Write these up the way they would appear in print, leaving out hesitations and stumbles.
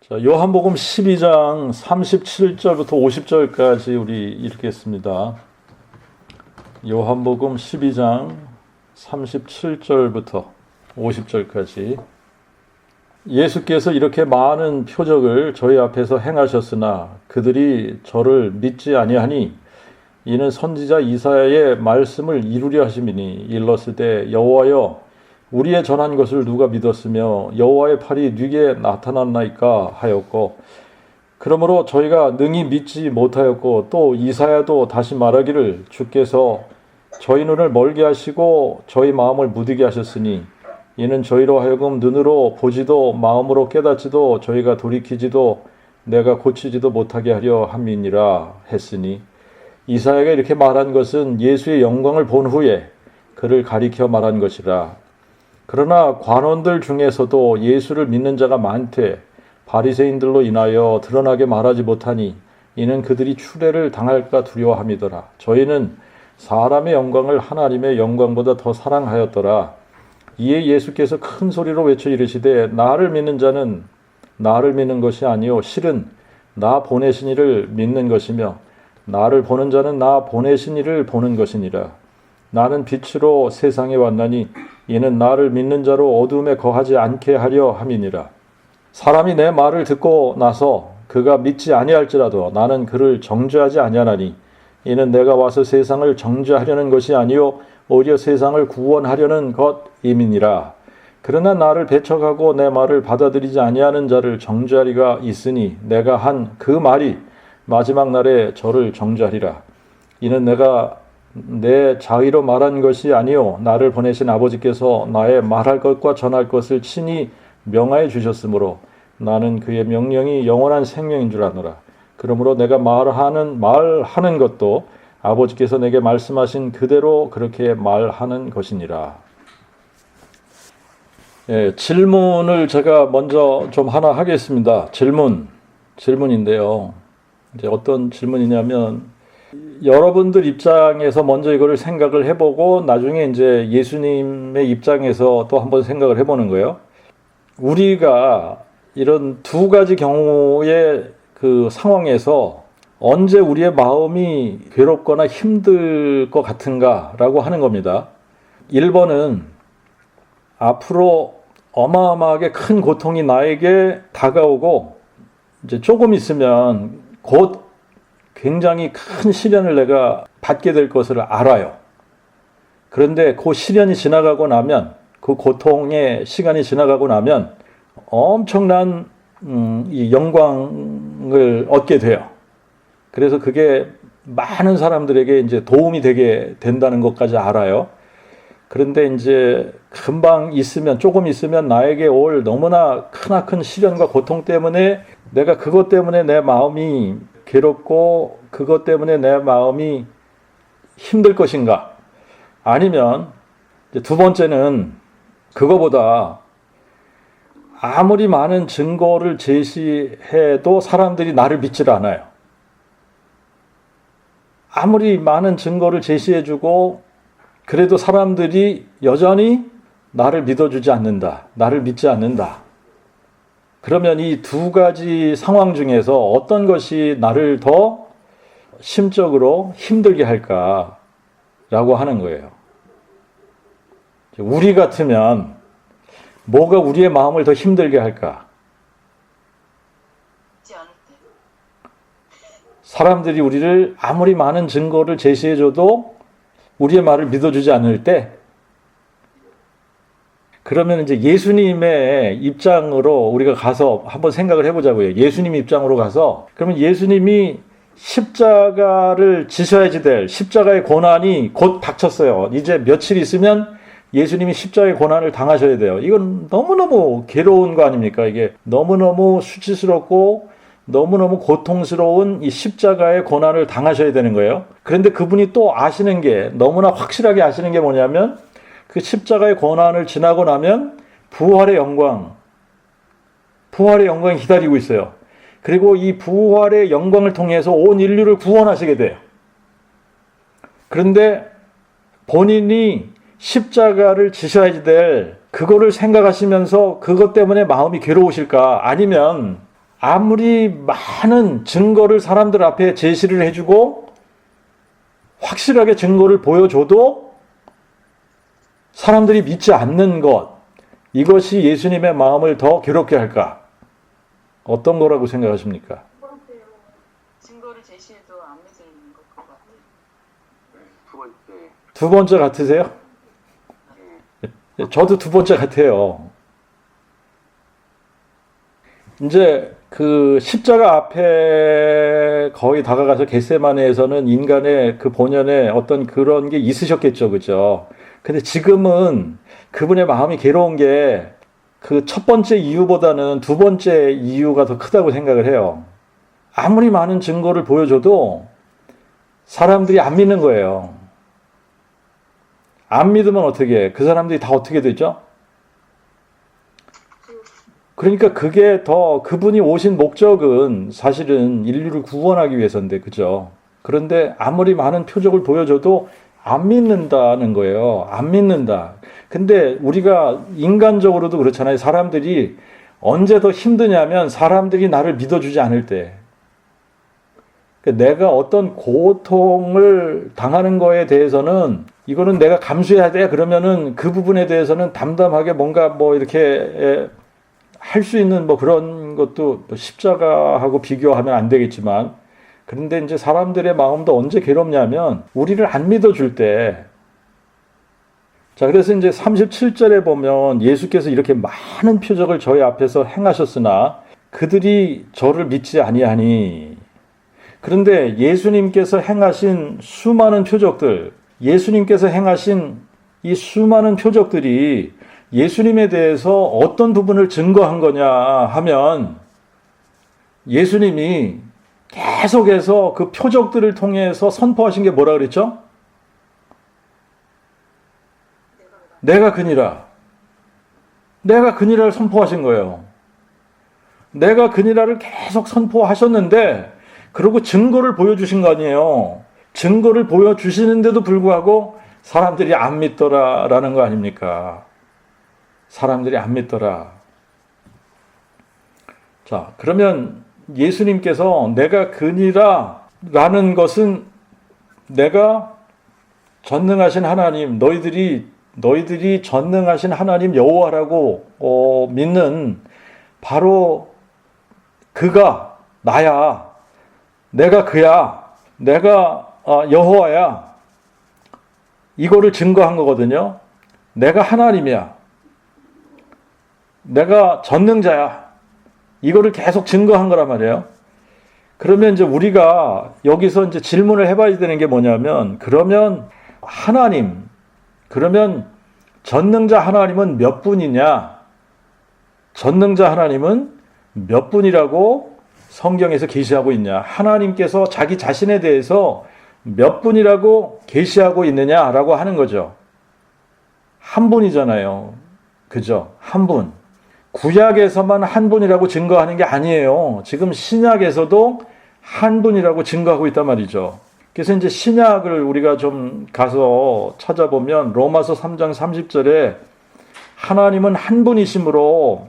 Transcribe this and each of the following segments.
자, 요한복음 12장 37절부터 50절까지 우리 읽겠습니다. 요한복음 12장 37절부터 50절까지. 예수께서 이렇게 많은 표적을 저희 앞에서 행하셨으나 그들이 저를 믿지 아니하니 이는 선지자 이사야의 말씀을 이루려 하심이니 일러스되 여호와여 우리의 전한 것을 누가 믿었으며 여호와의 팔이 네게 나타났나이까 하였고 그러므로 저희가 능히 믿지 못하였고 또 이사야도 다시 말하기를 주께서 저희 눈을 멀게 하시고 저희 마음을 무디게 하셨으니 이는 저희로 하여금 눈으로 보지도 마음으로 깨닫지도 저희가 돌이키지도 내가 고치지도 못하게 하려 함이니라 했으니 이사야가 이렇게 말한 것은 예수의 영광을 본 후에 그를 가리켜 말한 것이라. 그러나 관원들 중에서도 예수를 믿는 자가 많되 바리새인들로 인하여 드러나게 말하지 못하니 이는 그들이 추례를 당할까 두려워함이더라. 저희는 사람의 영광을 하나님의 영광보다 더 사랑하였더라. 이에 예수께서 큰 소리로 외쳐 이르시되 나를 믿는 자는 나를 믿는 것이 아니요 실은 나 보내신 이를 믿는 것이며 나를 보는 자는 나 보내신 이를 보는 것이니라. 나는 빛으로 세상에 왔나니 이는 나를 믿는 자로 어둠에 거하지 않게 하려 함이니라. 사람이 내 말을 듣고 나서 그가 믿지 아니할지라도 나는 그를 정죄하지 아니하나니 이는 내가 와서 세상을 정죄하려는 것이 아니요 오히려 세상을 구원하려는 것임이니라. 그러나 나를 배척하고 내 말을 받아들이지 아니하는 자를 정죄하리가 있으니 내가 한 그 말이 마지막 날에 저를 정죄하리라. 이는 내가 내 자의로 말한 것이 아니요 나를 보내신 아버지께서 나의 말할 것과 전할 것을 친히 명하여 주셨으므로 나는 그의 명령이 영원한 생명인 줄 아노라. 그러므로 내가 말하는 것도 아버지께서 내게 말씀하신 그대로 그렇게 말하는 것이니라. 질문을 제가 먼저 좀 하나 하겠습니다. 질문인데요. 이제 어떤 질문이냐면 여러분들 입장에서 먼저 이거를 생각을 해보고 나중에 이제 예수님의 입장에서 또 한번 생각을 해보는 거예요. 우리가 이런 두 가지 경우의 그 상황에서 언제 우리의 마음이 괴롭거나 힘들 것 같은가라고 하는 겁니다. 1번은 앞으로 어마어마하게 큰 고통이 나에게 다가오고 이제 조금 있으면 곧 굉장히 큰 시련을 내가 받게 될 것을 알아요. 그런데 그 시련이 지나가고 나면 그 고통의 시간이 지나가고 나면 엄청난 이 영광을 얻게 돼요. 그래서 그게 많은 사람들에게 이제 도움이 되게 된다는 것까지 알아요. 그런데 이제 조금 있으면 나에게 올 너무나 크나큰 시련과 고통 때문에 내가 그것 때문에 내 마음이 괴롭고 그것 때문에 내 마음이 힘들 것인가? 아니면 이제 두 번째는 그거보다 아무리 많은 증거를 제시해도 사람들이 나를 믿질 않아요. 아무리 많은 증거를 제시해주고 그래도 사람들이 여전히 나를 믿어주지 않는다. 나를 믿지 않는다. 그러면 이 두 가지 상황 중에서 어떤 것이 나를 더 심적으로 힘들게 할까라고 하는 거예요. 우리 같으면 뭐가 우리의 마음을 더 힘들게 할까? 사람들이 우리를 아무리 많은 증거를 제시해줘도 우리의 말을 믿어주지 않을 때 그러면 이제 예수님의 입장으로 우리가 가서 한번 생각을 해보자고요. 예수님 입장으로 가서 그러면 예수님이 십자가를 지셔야지 될 십자가의 고난이 곧 닥쳤어요. 이제 며칠 있으면 예수님이 십자가의 고난을 당하셔야 돼요. 이건 너무너무 괴로운 거 아닙니까? 이게 너무너무 수치스럽고 너무너무 고통스러운 이 십자가의 고난을 당하셔야 되는 거예요. 그런데 그분이 또 아시는 게 너무나 확실하게 아시는 게 뭐냐면 그 십자가의 고난을 지나고 나면 부활의 영광이 기다리고 있어요. 그리고 이 부활의 영광을 통해서 온 인류를 구원하시게 돼요. 그런데 본인이 십자가를 지셔야지 될 그거를 생각하시면서 그것 때문에 마음이 괴로우실까? 아니면 아무리 많은 증거를 사람들 앞에 제시를 해주고 확실하게 증거를 보여줘도 사람들이 믿지 않는 것, 이것이 예수님의 마음을 더 괴롭게 할까? 어떤 거라고 생각하십니까? 증거를 제시해도 안 믿는 것 같아요. 두 번째 같으세요? 저도 두 번째 같아요. 이제 그 십자가 앞에 거의 다가가서 겟세마네에서는 인간의 그 본연의 어떤 그런 게 있으셨겠죠, 그죠? 근데 지금은 그분의 마음이 괴로운 게 그 첫 번째 이유보다는 두 번째 이유가 더 크다고 생각을 해요. 아무리 많은 증거를 보여줘도 사람들이 안 믿는 거예요. 안 믿으면 어떻게 해? 그 사람들이 다 어떻게 되죠? 그러니까 그게 더 그분이 오신 목적은 사실은 인류를 구원하기 위해서인데, 그죠? 그런데 아무리 많은 표적을 보여줘도 안 믿는다는 거예요. 안 믿는다. 근데 우리가 인간적으로도 그렇잖아요. 사람들이 언제 더 힘드냐면 사람들이 나를 믿어주지 않을 때. 내가 어떤 고통을 당하는 거에 대해서는 이거는 내가 감수해야 돼. 그러면은 그 부분에 대해서는 담담하게 뭔가 뭐 이렇게 할 수 있는 뭐 그런 것도 십자가하고 비교하면 안 되겠지만, 그런데 이제 사람들의 마음도 언제 괴롭냐면 우리를 안 믿어줄 때. 자, 그래서 이제 37절에 보면 예수께서 이렇게 많은 표적을 저희 앞에서 행하셨으나 그들이 저를 믿지 아니하니. 그런데 예수님께서 행하신 수많은 표적들, 예수님께서 행하신 이 수많은 표적들이 예수님에 대해서 어떤 부분을 증거한 거냐 하면 예수님이 계속해서 그 표적들을 통해서 선포하신 게 뭐라 그랬죠? 내가 그니라. 내가 그니라를 선포하신 거예요. 내가 그니라를 계속 선포하셨는데 그리고 증거를 보여주신 거 아니에요. 증거를 보여주시는데도 불구하고 사람들이 안 믿더라라는 거 아닙니까? 사람들이 안 믿더라. 자, 그러면 예수님께서 내가 그니라 라는 것은 내가 전능하신 하나님, 너희들이 전능하신 하나님 여호와라고 믿는 바로 그가 나야. 내가 그야. 내가 여호와야. 이거를 증거한 거거든요. 내가 하나님이야. 내가 전능자야. 이거를 계속 증거한 거란 말이에요. 그러면 이제 우리가 여기서 이제 질문을 해봐야 되는 게 뭐냐면, 그러면 하나님, 그러면 전능자 하나님은 몇 분이냐? 전능자 하나님은 몇 분이라고 성경에서 계시하고 있냐? 하나님께서 자기 자신에 대해서 몇 분이라고 계시하고 있느냐라고 하는 거죠. 한 분이잖아요. 그죠? 한 분. 구약에서만 한 분이라고 증거하는 게 아니에요. 지금 신약에서도 한 분이라고 증거하고 있단 말이죠. 그래서 이제 신약을 우리가 좀 가서 찾아보면 로마서 3장 30절에 하나님은 한 분이시므로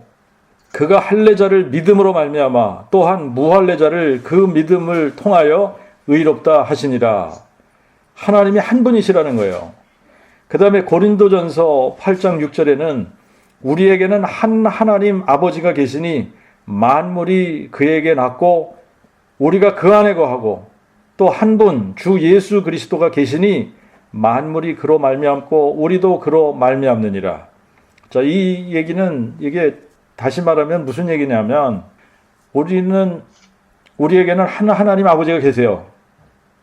그가 할례자를 믿음으로 말미암아 또한 무할례자를 그 믿음을 통하여 의롭다 하시니라. 하나님이 한 분이시라는 거예요. 그 다음에 고린도전서 8장 6절에는 우리에게는 한 하나님 아버지가 계시니 만물이 그에게 낳고 우리가 그 안에 거하고 또 한 분 주 예수 그리스도가 계시니 만물이 그로 말미암고 우리도 그로 말미암느니라. 자, 이 얘기는 이게 다시 말하면 무슨 얘기냐면 우리에게는 한 하나님 아버지가 계세요.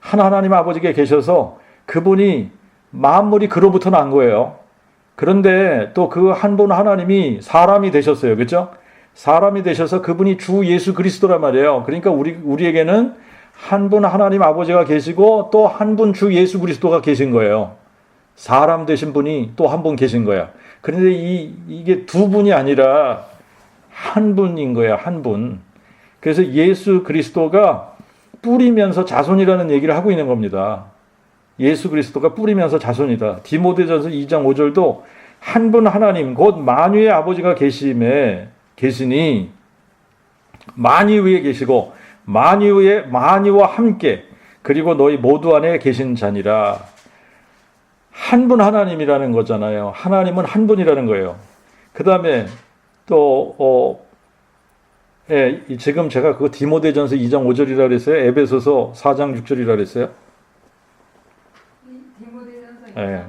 한 하나님 아버지가 계셔서 그분이 만물이 그로부터 난 거예요. 그런데 또 그 한 분 하나님이 사람이 되셨어요. 그렇죠? 사람이 되셔서 그분이 주 예수 그리스도란 말이에요. 그러니까 우리에게는 한 분 하나님 아버지가 계시고 또 한 분 주 예수 그리스도가 계신 거예요. 사람 되신 분이 또 한 분 계신 거야. 그런데 이게 두 분이 아니라 한 분인 거야. 한 분. 그래서 예수 그리스도가 뿌리면서 자손이라는 얘기를 하고 있는 겁니다. 예수 그리스도가 뿌리면서 자손이다. 디모데전서 2장 5절도 한 분 하나님 곧 만유의 아버지가 계시니 만유 위에 계시고 만유와 함께 그리고 너희 모두 안에 계신 자니라. 한 분 하나님이라는 거잖아요. 하나님은 한 분이라는 거예요. 그 다음에 또 지금 제가 그거 디모데전서 2장 5절이라 그랬어요. 에베소서 4장 6절이라 그랬어요. 디모데전서 2장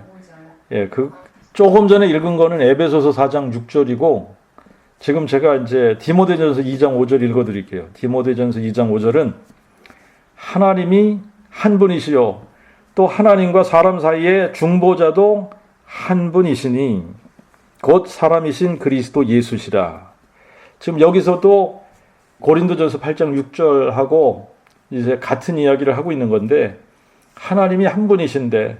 5절. 그 조금 전에 읽은 거는 에베소서 4장 6절이고 지금 제가 이제 디모데전서 2장 5절 읽어드릴게요. 디모데전서 2장 5절은 하나님이 한 분이시요 또 하나님과 사람 사이의 중보자도 한 분이시니 곧 사람이신 그리스도 예수시라. 지금 여기서도 고린도전서 8장 6절하고 이제 같은 이야기를 하고 있는 건데 하나님이 한 분이신데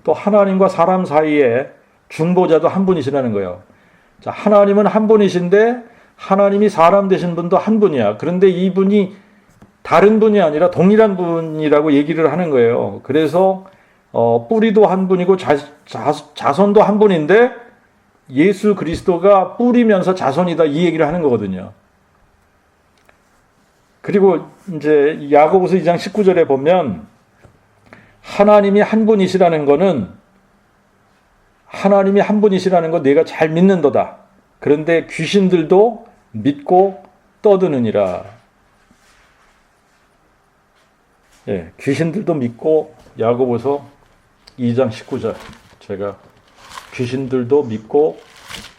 또 하나님과 사람 사이에 중보자도 한 분이시라는 거예요. 자, 하나님은 한 분이신데 하나님이 사람 되신 분도 한 분이야. 그런데 이분이 다른 분이 아니라 동일한 분이라고 얘기를 하는 거예요. 그래서 뿌리도 한 분이고 자손도 한 분인데 예수 그리스도가 뿌리면서 자손이다 이 얘기를 하는 거거든요. 그리고 이제 야고보서 2장 19절에 보면 하나님이 한 분이시라는 거는 하나님이 한 분이시라는 거 내가 잘 믿는도다. 그런데 귀신들도 믿고 떠드느니라. 귀신들도 믿고 야고보서 2장 19절 제가 귀신들도 믿고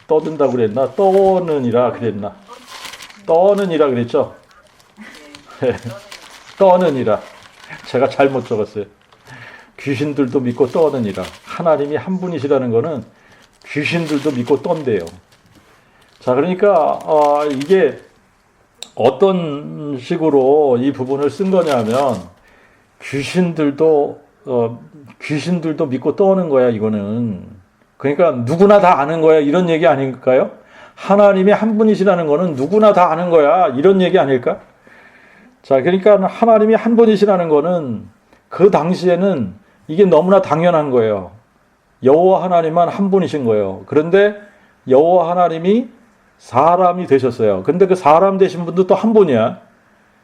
떠든다고 그랬나? 떠느니라 그랬나? 떠느니라 그랬죠? 떠느니라. 제가 잘못 적었어요. 귀신들도 믿고 떠느니라. 하나님이 한 분이시라는 거는 귀신들도 믿고 떤대요. 자, 그러니까 이게 어떤 식으로 이 부분을 쓴 거냐면 귀신들도 믿고 떠는 거야 이거는. 그러니까 누구나 다 아는 거야 이런 얘기 아닐까요? 하나님이 한 분이시라는 거는 누구나 다 아는 거야 이런 얘기 아닐까? 자, 그러니까 하나님이 한 분이시라는 거는 그 당시에는 이게 너무나 당연한 거예요. 여호와 하나님만 한 분이신 거예요. 그런데 여호와 하나님이 사람이 되셨어요. 근데 그 사람 되신 분도 또 한 분이야.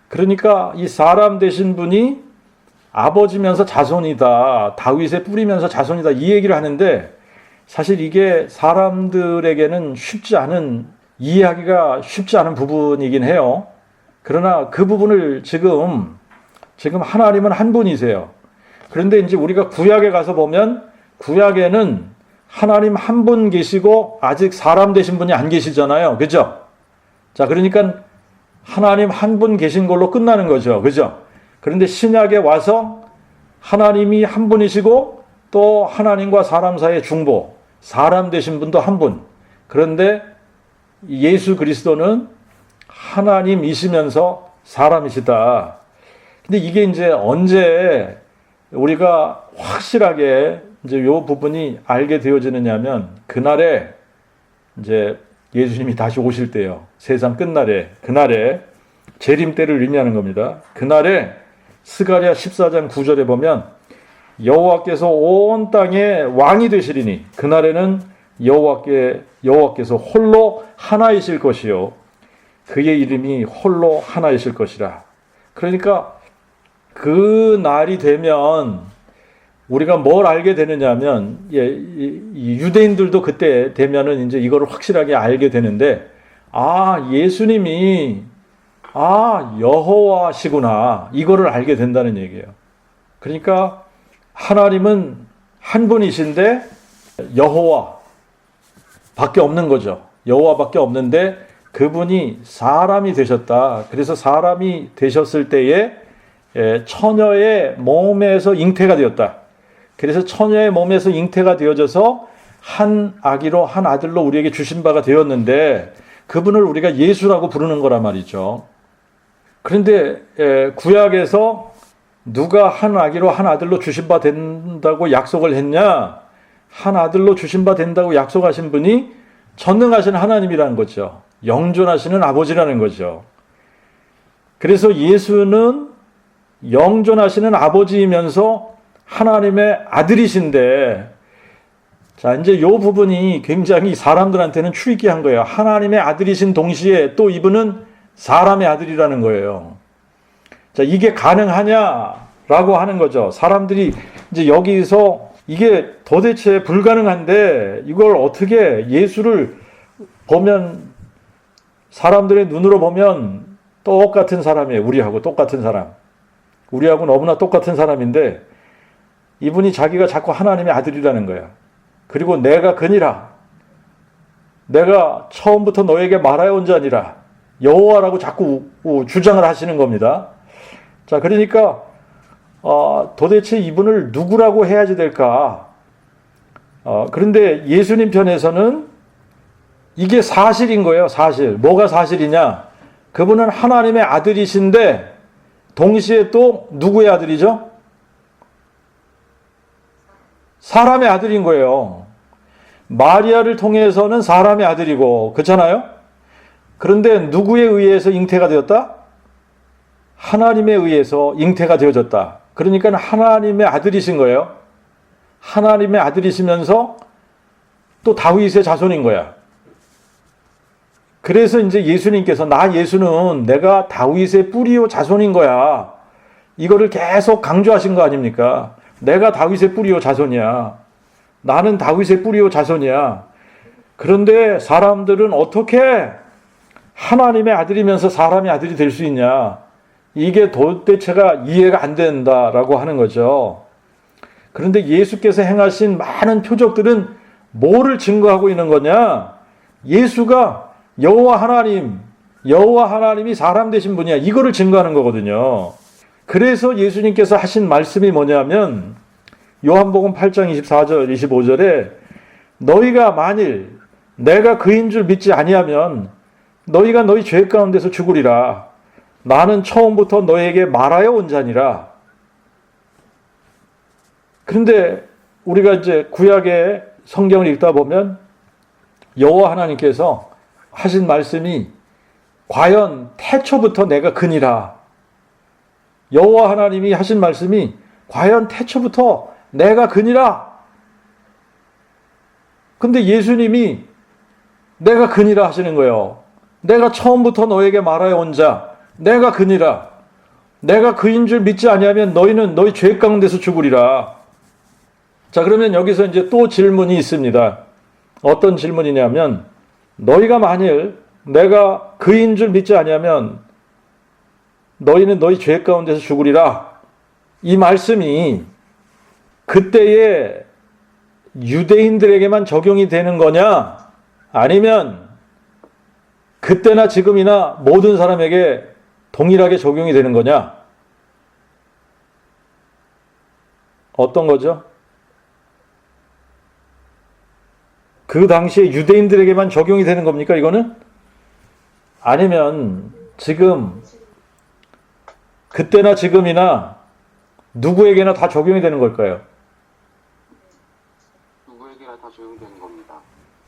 그러니까 이 사람 되신 분이 아버지면서 자손이다. 다윗의 뿌리면서 자손이다. 이 얘기를 하는데 사실 이게 사람들에게는 이해하기가 쉽지 않은 부분이긴 해요. 그러나 그 부분을 지금 하나님은 한 분이세요. 그런데 이제 우리가 구약에 가서 보면 구약에는 하나님 한 분 계시고 아직 사람 되신 분이 안 계시잖아요. 그죠? 자, 그러니까 하나님 한 분 계신 걸로 끝나는 거죠. 그죠? 그런데 신약에 와서 하나님이 한 분이시고 또 하나님과 사람 사이의 중보, 사람 되신 분도 한 분. 그런데 예수 그리스도는 하나님이시면서 사람이시다. 근데 이게 이제 언제 우리가 확실하게 이제 요 부분이 알게 되어지느냐면 그날에 이제 예수님이 다시 오실 때요. 세상 끝날에, 그날에 재림 때를 의미하는 겁니다. 그날에 스가랴 14장 9절에 보면 여호와께서 온 땅에 왕이 되시리니 그날에는 여호와께서 홀로 하나이실 것이요 그의 이름이 홀로 하나이실 것이라. 그러니까 그 날이 되면 우리가 뭘 알게 되느냐면 유대인들도 그때 되면은 이제 이거를 확실하게 알게 되는데 예수님이 여호와시구나 이거를 알게 된다는 얘기예요. 그러니까 하나님은 한 분이신데 여호와 밖에 없는 거죠. 여호와밖에 없는데 그분이 사람이 되셨다. 그래서 사람이 되셨을 때에 처녀의 몸에서 잉태가 되었다. 그래서 처녀의 몸에서 잉태가 되어져서 한 아기로 한 아들로 우리에게 주신 바가 되었는데 그분을 우리가 예수라고 부르는 거란 말이죠. 그런데 구약에서 누가 한 아기로 한 아들로 주신 바 된다고 약속을 했냐? 한 아들로 주신 바 된다고 약속하신 분이 전능하신 하나님이라는 거죠. 영존하시는 아버지라는 거죠. 그래서 예수는 영존하시는 아버지이면서 하나님의 아들이신데, 자, 이제 이 부분이 굉장히 사람들한테는 출입기한 거예요. 하나님의 아들이신 동시에 또 이분은 사람의 아들이라는 거예요. 자, 이게 가능하냐라고 하는 거죠. 사람들이 이제 여기서 이게 도대체 불가능한데 이걸 어떻게 예수를 보면 사람들의 눈으로 보면 똑같은 사람이에요. 우리하고 똑같은 사람. 우리하고 너무나 똑같은 사람인데 이분이 자기가 자꾸 하나님의 아들이라는 거야. 그리고 내가 그니라. 내가 처음부터 너에게 말하여 온 자니라. 여호와라고 자꾸 주장을 하시는 겁니다. 자, 그러니까 도대체 이분을 누구라고 해야지 될까? 그런데 예수님 편에서는 이게 사실인 거예요. 사실. 뭐가 사실이냐? 그분은 하나님의 아들이신데 동시에 또 누구의 아들이죠? 사람의 아들인 거예요. 마리아를 통해서는 사람의 아들이고, 그렇잖아요? 그런데 누구에 의해서 잉태가 되었다? 하나님에 의해서 잉태가 되어졌다. 그러니까 하나님의 아들이신 거예요. 하나님의 아들이시면서 또 다윗의 자손인 거야. 그래서 이제 예수님께서 나 예수는 내가 다윗의 뿌리요 자손인 거야. 이거를 계속 강조하신 거 아닙니까? 내가 다윗의 뿌리요 자손이야. 나는 다윗의 뿌리요 자손이야. 그런데 사람들은 어떻게 하나님의 아들이면서 사람의 아들이 될 수 있냐? 이게 도대체가 이해가 안 된다라고 하는 거죠. 그런데 예수께서 행하신 많은 표적들은 뭐를 증거하고 있는 거냐? 예수가 여호와 하나님이 사람 되신 분이야. 이거를 증거하는 거거든요. 그래서 예수님께서 하신 말씀이 뭐냐면 요한복음 8장 24절 25절에 너희가 만일 내가 그인 줄 믿지 아니하면 너희가 너희 죄 가운데서 죽으리라. 나는 처음부터 너희에게 말하여 온 자니라. 그런데 우리가 이제 구약의 성경을 읽다 보면 여호와 하나님께서 하신 말씀이 과연 태초부터 내가 그니라. 여호와 하나님이 하신 말씀이 과연 태초부터 내가 그니라. 근데 예수님이 내가 그니라 하시는 거예요. 내가 처음부터 너에게 말하여 온 자, 내가 그니라. 내가 그인 줄 믿지 아니하면 너희는 너희 죄 가운데서 죽으리라. 자, 그러면 여기서 이제 또 질문이 있습니다. 어떤 질문이냐면 너희가 만일 내가 그인 줄 믿지 아니하면 너희는 너희 죄 가운데서 죽으리라. 이 말씀이 그때의 유대인들에게만 적용이 되는 거냐? 아니면 그때나 지금이나 모든 사람에게 동일하게 적용이 되는 거냐? 어떤 거죠? 그 당시에 유대인들에게만 적용이 되는 겁니까, 이거는? 아니면 지금 그때나 지금이나 누구에게나 다 적용이 되는 걸까요? 누구에게나 다 적용되는 겁니다.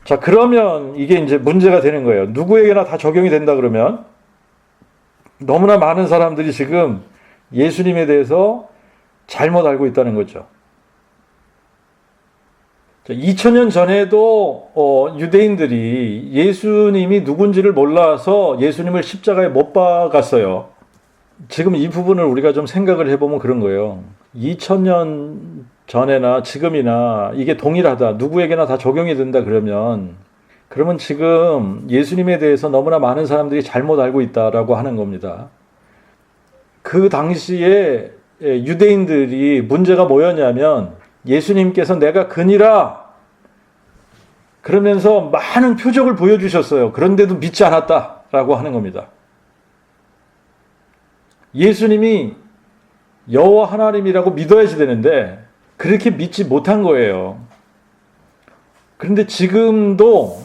자, 그러면 이게 이제 문제가 되는 거예요. 누구에게나 다 적용이 된다 그러면 너무나 많은 사람들이 지금 예수님에 대해서 잘못 알고 있다는 거죠. 2000년 전에도 유대인들이 예수님이 누군지를 몰라서 예수님을 십자가에 못 박았어요. 지금 이 부분을 우리가 좀 생각을 해보면 그런 거예요. 2000년 전에나 지금이나 이게 동일하다. 누구에게나 다 적용이 된다 그러면 지금 예수님에 대해서 너무나 많은 사람들이 잘못 알고 있다라고 하는 겁니다. 그 당시에 유대인들이 문제가 뭐였냐면 예수님께서 내가 그니라 그러면서 많은 표적을 보여주셨어요. 그런데도 믿지 않았다라고 하는 겁니다. 예수님이 여호와 하나님이라고 믿어야지 되는데 그렇게 믿지 못한 거예요. 그런데 지금도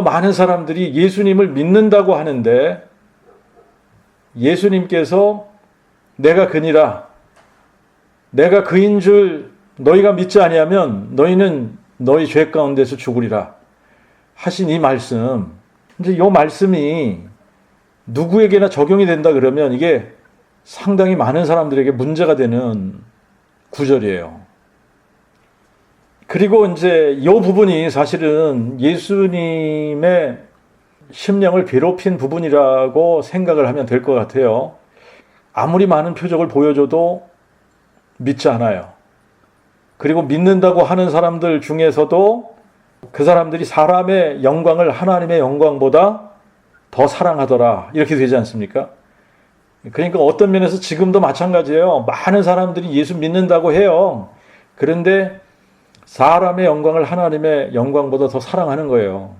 많은 사람들이 예수님을 믿는다고 하는데 예수님께서 내가 그니라 내가 그인 줄 너희가 믿지 아니하면 너희는 너희 죄 가운데서 죽으리라 하신 이 말씀, 이제 이 말씀이 누구에게나 적용이 된다 그러면 이게 상당히 많은 사람들에게 문제가 되는 구절이에요. 그리고 이제 이 부분이 사실은 예수님의 심령을 괴롭힌 부분이라고 생각을 하면 될 것 같아요. 아무리 많은 표적을 보여줘도 믿지 않아요. 그리고 믿는다고 하는 사람들 중에서도 그 사람들이 사람의 영광을 하나님의 영광보다 더 사랑하더라. 이렇게 되지 않습니까? 그러니까 어떤 면에서 지금도 마찬가지예요. 많은 사람들이 예수 믿는다고 해요. 그런데 사람의 영광을 하나님의 영광보다 더 사랑하는 거예요.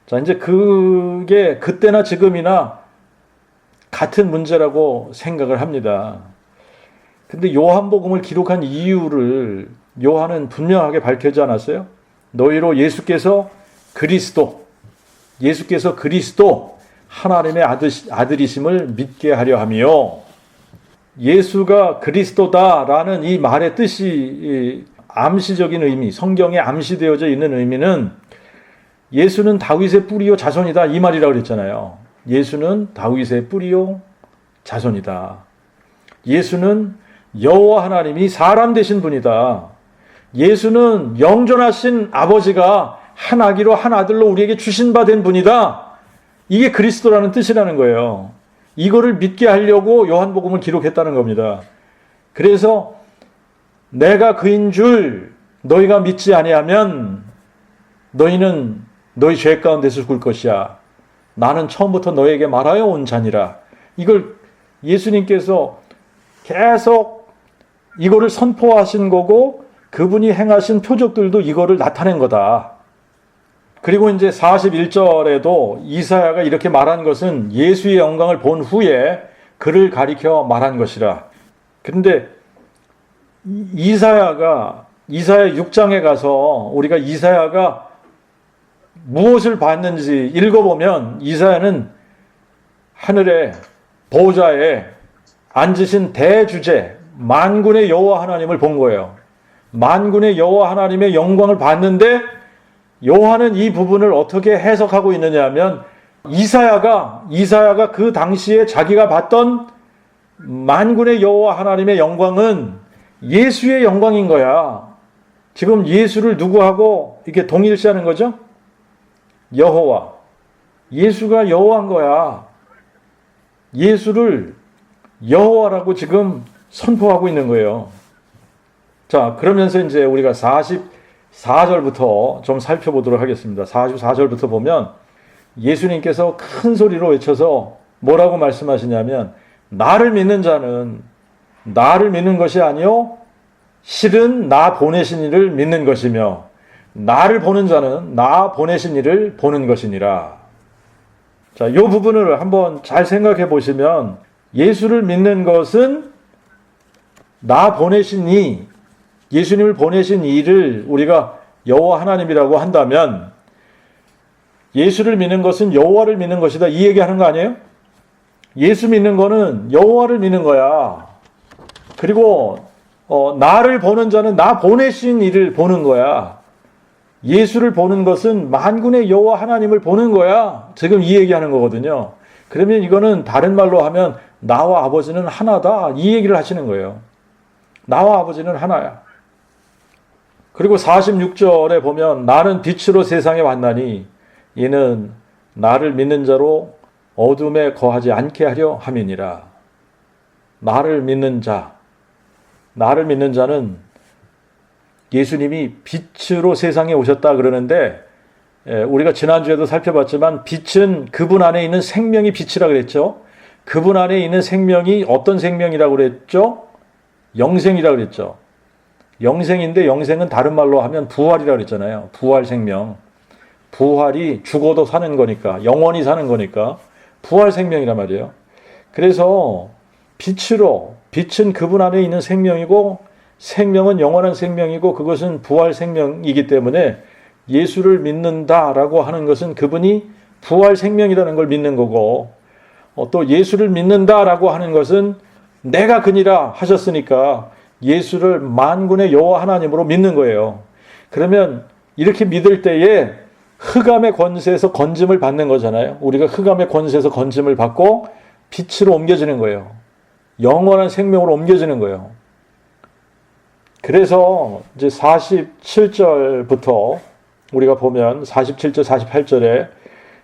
자, 이제 그게 그때나 지금이나 같은 문제라고 생각을 합니다. 근데 요한복음을 기록한 이유를 요한은 분명하게 밝히지 않았어요? 너희로 예수께서 그리스도 하나님의 아들이심을 믿게 하려 하며, 예수가 그리스도다라는 이 말의 뜻이 암시적인 의미, 성경에 암시되어져 있는 의미는 예수는 다윗의 뿌리요 자손이다 이 말이라고 그랬잖아요. 예수는 다윗의 뿌리요 자손이다. 예수는 여호와 하나님이 사람 되신 분이다. 예수는 영존하신 아버지가 한 아기로 한 아들로 우리에게 주신 바 된 분이다. 이게 그리스도라는 뜻이라는 거예요. 이거를 믿게 하려고 요한복음을 기록했다는 겁니다. 그래서 내가 그인 줄 너희가 믿지 아니하면 너희는 너희 죄 가운데서 죽을 것이야. 나는 처음부터 너에게 말하여 온 자니라. 이걸 예수님께서 계속 이거를 선포하신 거고, 그분이 행하신 표적들도 이거를 나타낸 거다. 그리고 이제 41절에도 이사야가 이렇게 말한 것은 예수의 영광을 본 후에 그를 가리켜 말한 것이라. 그런데 이사야 6장에 가서 우리가 이사야가 무엇을 봤는지 읽어보면, 이사야는 하늘의 보좌에 앉으신 대주제 만군의 여호와 하나님을 본 거예요. 만군의 여호와 하나님의 영광을 봤는데, 요한은 이 부분을 어떻게 해석하고 있느냐 하면, 이사야가 그 당시에 자기가 봤던 만군의 여호와 하나님의 영광은 예수의 영광인 거야. 지금 예수를 누구하고 이렇게 동일시하는 거죠? 여호와. 예수가 여호와인 거야. 예수를 여호와라고 지금 선포하고 있는 거예요. 자, 그러면서 이제 우리가 44절부터 좀 살펴보도록 하겠습니다. 44절부터 보면 예수님께서 큰 소리로 외쳐서 뭐라고 말씀하시냐면, 나를 믿는 자는 나를 믿는 것이 아니요 실은 나 보내신 이를 믿는 것이며, 나를 보는 자는 나 보내신 이를 보는 것이니라. 자, 이 부분을 한번 잘 생각해 보시면, 예수를 믿는 것은 나 보내신 이, 예수님을 보내신 이를 우리가 여호와 하나님이라고 한다면, 예수를 믿는 것은 여호와를 믿는 것이다, 이 얘기하는 거 아니에요? 예수 믿는 거는 여호와를 믿는 거야. 그리고 나를 보는 자는 나 보내신 이를 보는 거야. 예수를 보는 것은 만군의 여호와 하나님을 보는 거야. 지금 이 얘기하는 거거든요. 그러면 이거는 다른 말로 하면 나와 아버지는 하나다, 이 얘기를 하시는 거예요. 나와 아버지는 하나야. 그리고 46절에 보면, 나는 빛으로 세상에 왔나니 이는 나를 믿는 자로 어둠에 거하지 않게 하려 함이니라. 나를 믿는 자는 예수님이 빛으로 세상에 오셨다 그러는데, 우리가 지난주에도 살펴봤지만 빛은 그분 안에 있는 생명이 빛이라 그랬죠. 그분 안에 있는 생명이 어떤 생명이라고 그랬죠? 영생이라고 그랬죠. 영생인데, 영생은 다른 말로 하면 부활이라고 그랬잖아요. 부활 생명. 부활이 죽어도 사는 거니까, 영원히 사는 거니까 부활 생명이란 말이에요. 그래서 빛은 그분 안에 있는 생명이고, 생명은 영원한 생명이고, 그것은 부활 생명이기 때문에 예수를 믿는다라고 하는 것은 그분이 부활 생명이라는 걸 믿는 거고, 또 예수를 믿는다라고 하는 것은 내가 그니라 하셨으니까 예수를 만군의 여호와 하나님으로 믿는 거예요. 그러면 이렇게 믿을 때에 흑암의 권세에서 건짐을 받는 거잖아요. 우리가 흑암의 권세에서 건짐을 받고 빛으로 옮겨지는 거예요. 영원한 생명으로 옮겨지는 거예요. 그래서 이제 47절부터 우리가 보면 47절, 48절에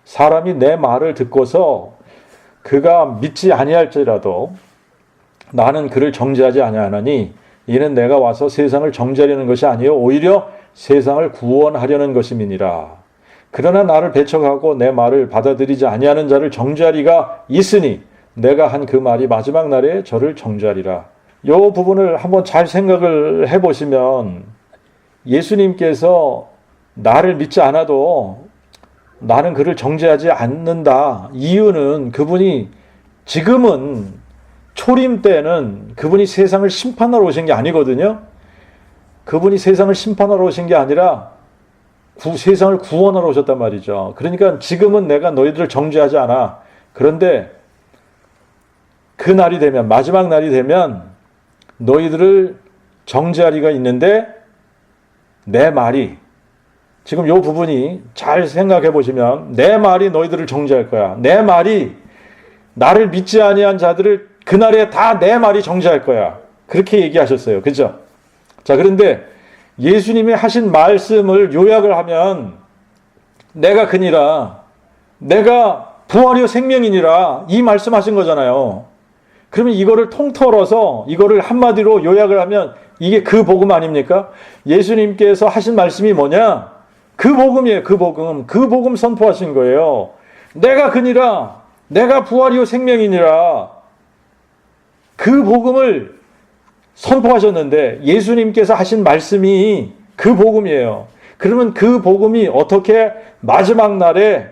사람이 내 말을 듣고서 그가 믿지 아니할지라도 나는 그를 정죄하지 아니하나니 이는 내가 와서 세상을 정죄하려는 것이 아니요 오히려 세상을 구원하려는 것임이니라. 그러나 나를 배척하고 내 말을 받아들이지 아니하는 자를 정죄하리가 있으니 내가 한 그 말이 마지막 날에 저를 정죄하리라. 이 부분을 한번 잘 생각을 해보시면 예수님께서 나를 믿지 않아도 나는 그를 정죄하지 않는다. 이유는 그분이 지금은 초림 때는 그분이 세상을 심판하러 오신 게 아니거든요. 그분이 세상을 심판하러 오신 게 아니라 세상을 구원하러 오셨단 말이죠. 그러니까 지금은 내가 너희들을 정죄하지 않아. 그런데 그 날이 되면, 마지막 날이 되면 너희들을 정죄하리가 있는데 내 말이, 지금 이 부분이 잘 생각해 보시면 내 말이 너희들을 정죄할 거야. 내 말이 나를 믿지 아니한 자들을 그날에 다 내 말이 정죄할 거야. 그렇게 얘기하셨어요. 그죠? 자, 그런데 예수님이 하신 말씀을 요약을 하면 내가 그니라, 내가 부활이요 생명이니라, 이 말씀하신 거잖아요. 그러면 이거를 통틀어서 이거를 한마디로 요약을 하면 이게 그 복음 아닙니까? 예수님께서 하신 말씀이 뭐냐? 그 복음이에요. 그 복음. 그 복음 선포하신 거예요. 내가 그니라, 내가 부활이요 생명이니라. 그 복음을 선포하셨는데 예수님께서 하신 말씀이 그 복음이에요. 그러면 그 복음이 어떻게 마지막 날에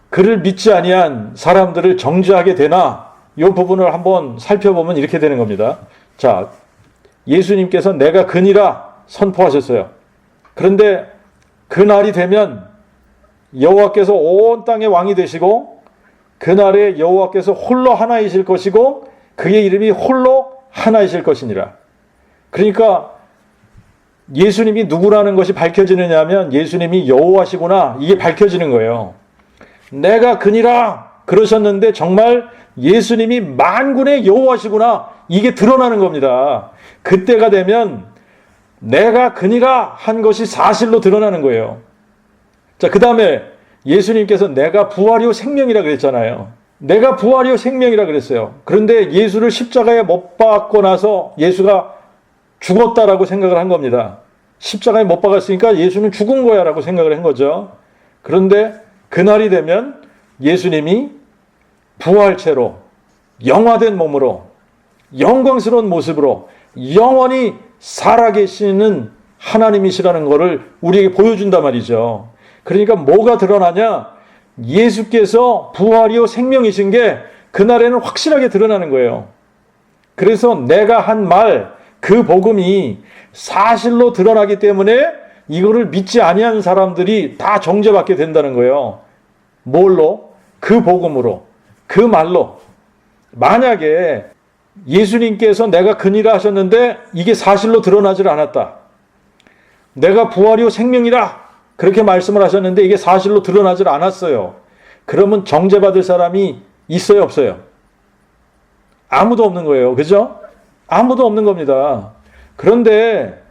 그를 믿지 아니한 사람들을 정죄하게 되나? 이 부분을 한번 살펴보면 이렇게 되는 겁니다. 자, 예수님께서 내가 그니라 선포하셨어요. 그런데 그 날이 되면 여호와께서 온 땅의 왕이 되시고 그날에 여호와께서 홀로 하나이실 것이고 그의 이름이 홀로 하나이실 것이니라. 그러니까 예수님이 누구라는 것이 밝혀지느냐 하면 예수님이 여호와시구나, 이게 밝혀지는 거예요. 내가 그니라 그러셨는데 정말 예수님이 만군의 여호와시구나, 이게 드러나는 겁니다. 그때가 되면 내가 그니라 한 것이 사실로 드러나는 거예요. 자, 그 다음에 예수님께서 내가 부활이요 생명이라 그랬잖아요. 내가 부활이요 생명이라 그랬어요. 그런데 예수를 십자가에 못 박고 나서 예수가 죽었다라고 생각을 한 겁니다. 십자가에 못 박았으니까 예수는 죽은 거야 라고 생각을 한 거죠. 그런데 그날이 되면 예수님이 부활체로 영화된 몸으로 영광스러운 모습으로 영원히 살아계시는 하나님이시라는 것을 우리에게 보여준단 말이죠. 그러니까 뭐가 드러나냐? 예수께서 부활이요 생명이신 게 그날에는 확실하게 드러나는 거예요. 그래서 내가 한 말, 그 복음이 사실로 드러나기 때문에 이거를 믿지 아니한 사람들이 다 정죄받게 된다는 거예요. 뭘로? 그 복음으로, 그 말로. 만약에 예수님께서 내가 그니라 하셨는데 이게 사실로 드러나질 않았다. 내가 부활이요 생명이라 그렇게 말씀을 하셨는데 이게 사실로 드러나질 않았어요. 그러면 정죄받을 사람이 있어요, 없어요? 아무도 없는 거예요. 그죠? 아무도 없는 겁니다. 그런데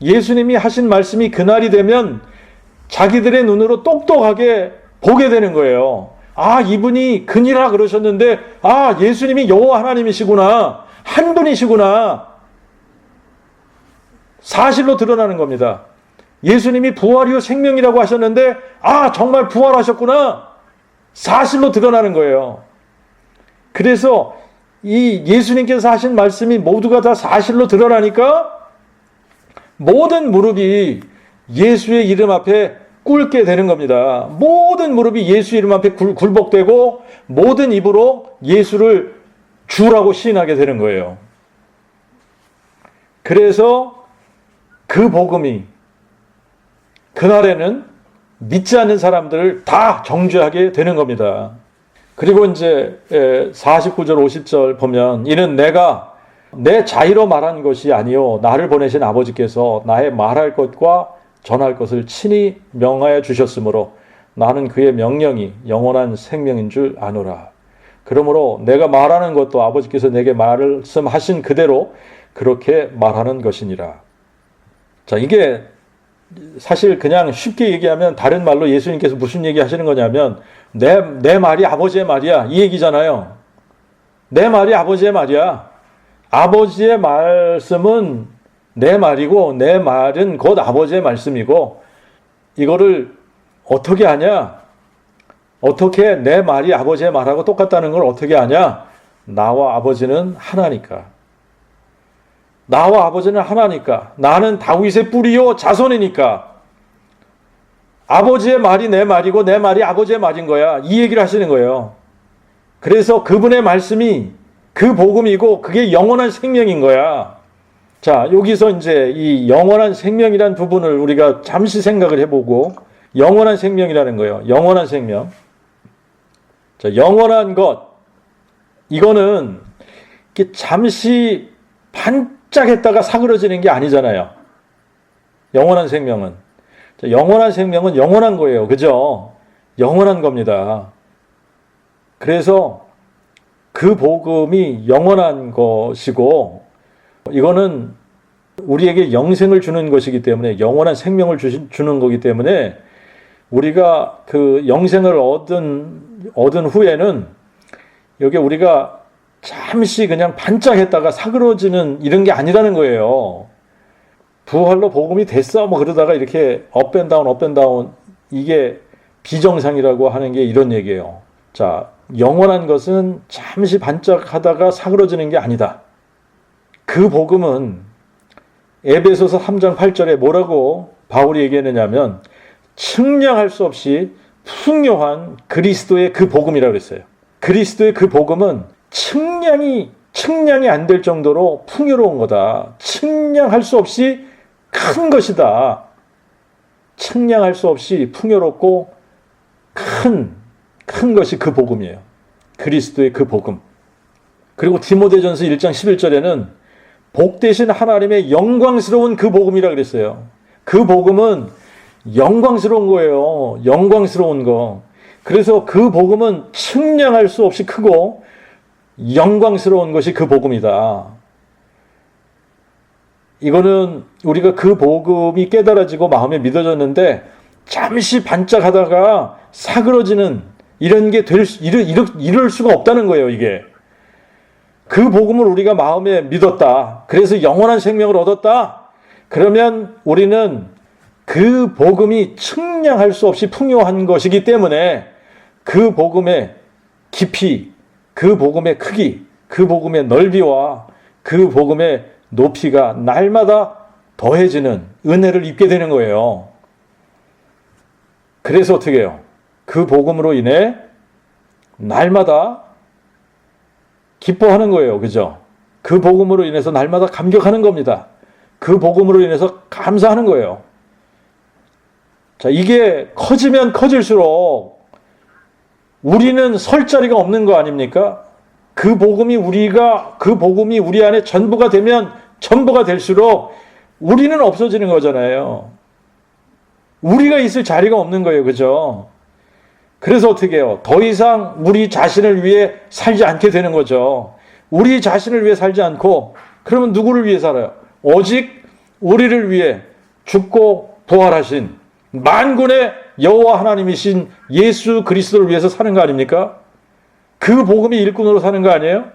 예수님이 하신 말씀이 그날이 되면 자기들의 눈으로 똑똑하게 보게 되는 거예요. 아, 이분이 그니라 그러셨는데, 아, 예수님이 여호와 하나님이시구나. 한 분이시구나. 사실로 드러나는 겁니다. 예수님이 부활이요 생명이라고 하셨는데, 아, 정말 부활하셨구나. 사실로 드러나는 거예요. 그래서 이 예수님께서 하신 말씀이 모두가 다 사실로 드러나니까 모든 무릎이 예수의 이름 앞에 꿇게 되는 겁니다. 모든 무릎이 예수 이름 앞에 굴복되고 모든 입으로 예수를 주라고 시인하게 되는 거예요. 그래서 그 복음이 그날에는 믿지 않는 사람들을 다 정죄하게 되는 겁니다. 그리고 이제 49절 50절 보면 이는 내가 내 자의로 말한 것이 아니요 나를 보내신 아버지께서 나의 말할 것과 전할 것을 친히 명하여 주셨으므로 나는 그의 명령이 영원한 생명인 줄 아노라. 그러므로 내가 말하는 것도 아버지께서 내게 말씀하신 그대로 그렇게 말하는 것이니라. 자, 이게 사실 그냥 쉽게 얘기하면 다른 말로 예수님께서 무슨 얘기 하시는 거냐면 내 말이 아버지의 말이야 이 얘기잖아요. 내 말이 아버지의 말이야. 아버지의 말씀은 내 말이고 내 말은 곧 아버지의 말씀이고 이거를 어떻게 하냐? 어떻게 내 말이 아버지의 말하고 똑같다는 걸 어떻게 하냐? 나와 아버지는 하나니까. 나와 아버지는 하나니까. 나는 다윗의 뿌리요 자손이니까. 아버지의 말이 내 말이고 내 말이 아버지의 말인 거야. 이 얘기를 하시는 거예요. 그래서 그분의 말씀이 그 복음이고 그게 영원한 생명인 거야. 자, 여기서 이제 이 영원한 생명이라는 부분을 우리가 잠시 생각을 해보고 영원한 생명이라는 거예요. 영원한 생명. 자, 영원한 것. 이거는 이렇게 잠시 반짝했다가 사그러지는 게 아니잖아요. 영원한 생명은. 자, 영원한 생명은 영원한 거예요. 그죠? 영원한 겁니다. 그래서 그 복음이 영원한 것이고 이거는 우리에게 영생을 주는 것이기 때문에 영원한 생명을 주는 거기 때문에 우리가 그 영생을 얻은 후에는 여기 우리가 잠시 그냥 반짝했다가 사그러지는 이런 게 아니라는 거예요. 부활로 복음이 됐어 뭐 그러다가 이렇게 업앤다운 이게 비정상이라고 하는 게 이런 얘기예요. 자, 영원한 것은 잠시 반짝하다가 사그러지는 게 아니다. 그 복음은 에베소서 3장 8절에 뭐라고 바울이 얘기했느냐면 측량할 수 없이 풍요한 그리스도의 그 복음이라고 그랬어요. 그리스도의 그 복음은 측량이 안 될 정도로 풍요로운 거다. 측량할 수 없이 큰 것이다. 측량할 수 없이 풍요롭고 큰 것이 그 복음이에요. 그리스도의 그 복음. 그리고 디모데전서 1장 11절에는 복되신 하나님의 영광스러운 그 복음이라 그랬어요. 그 복음은 영광스러운 거예요. 영광스러운 거. 그래서 그 복음은 측량할 수 없이 크고 영광스러운 것이 그 복음이다. 이거는 우리가 그 복음이 깨달아지고 마음에 믿어졌는데 잠시 반짝하다가 사그러지는 이런 게 이럴 수가 없다는 거예요, 이게. 그 복음을 우리가 마음에 믿었다. 그래서 영원한 생명을 얻었다. 그러면 우리는 그 복음이 측량할 수 없이 풍요한 것이기 때문에 그 복음의 깊이, 그 복음의 크기, 그 복음의 넓이와 그 복음의 높이가 날마다 더해지는 은혜를 입게 되는 거예요. 그래서 어떻게 해요? 그 복음으로 인해 날마다 기뻐하는 거예요. 그죠? 그 복음으로 인해서 날마다 감격하는 겁니다. 그 복음으로 인해서 감사하는 거예요. 자, 이게 커지면 커질수록 우리는 설 자리가 없는 거 아닙니까? 그 복음이 우리 안에 전부가 되면 전부가 될수록 우리는 없어지는 거잖아요. 우리가 있을 자리가 없는 거예요. 그죠? 그래서 어떻게 해요? 더 이상 우리 자신을 위해 살지 않게 되는 거죠. 우리 자신을 위해 살지 않고 그러면 누구를 위해 살아요? 오직 우리를 위해 죽고 부활하신 만군의 여호와 하나님이신 예수 그리스도를 위해서 사는 거 아닙니까? 그 복음이 일꾼으로 사는 거 아니에요?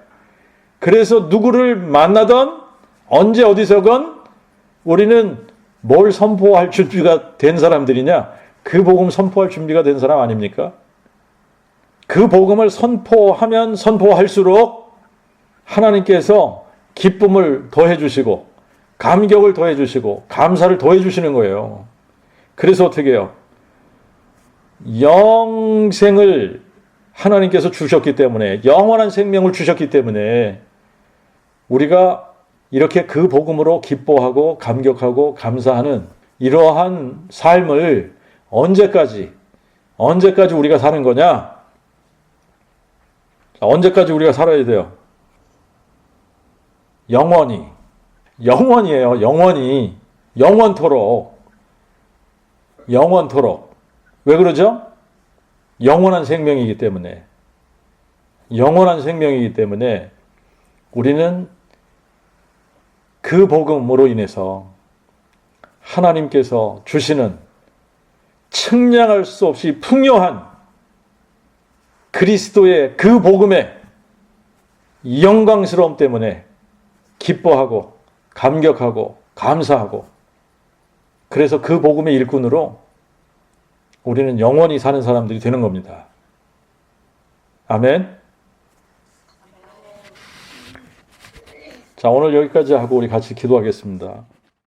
그래서 누구를 만나던 언제 어디서건 우리는 뭘 선포할 준비가 된 사람들이냐? 그 복음 선포할 준비가 된 사람 아닙니까? 그 복음을 선포하면 선포할수록 하나님께서 기쁨을 더해 주시고 감격을 더해 주시고 감사를 더해 주시는 거예요. 그래서 어떻게 해요? 영생을 하나님께서 주셨기 때문에 영원한 생명을 주셨기 때문에 우리가 이렇게 그 복음으로 기뻐하고 감격하고 감사하는 이러한 삶을 언제까지 우리가 사는 거냐? 언제까지 우리가 살아야 돼요? 영원이에요. 영원토록. 왜 그러죠? 영원한 생명이기 때문에 우리는 그 복음으로 인해서 하나님께서 주시는 측량할 수 없이 풍요한 그리스도의 그 복음의 영광스러움 때문에 기뻐하고 감격하고 감사하고, 그래서 그 복음의 일꾼으로 우리는 영원히 사는 사람들이 되는 겁니다. 아멘. 자, 오늘 여기까지 하고 우리 같이 기도하겠습니다.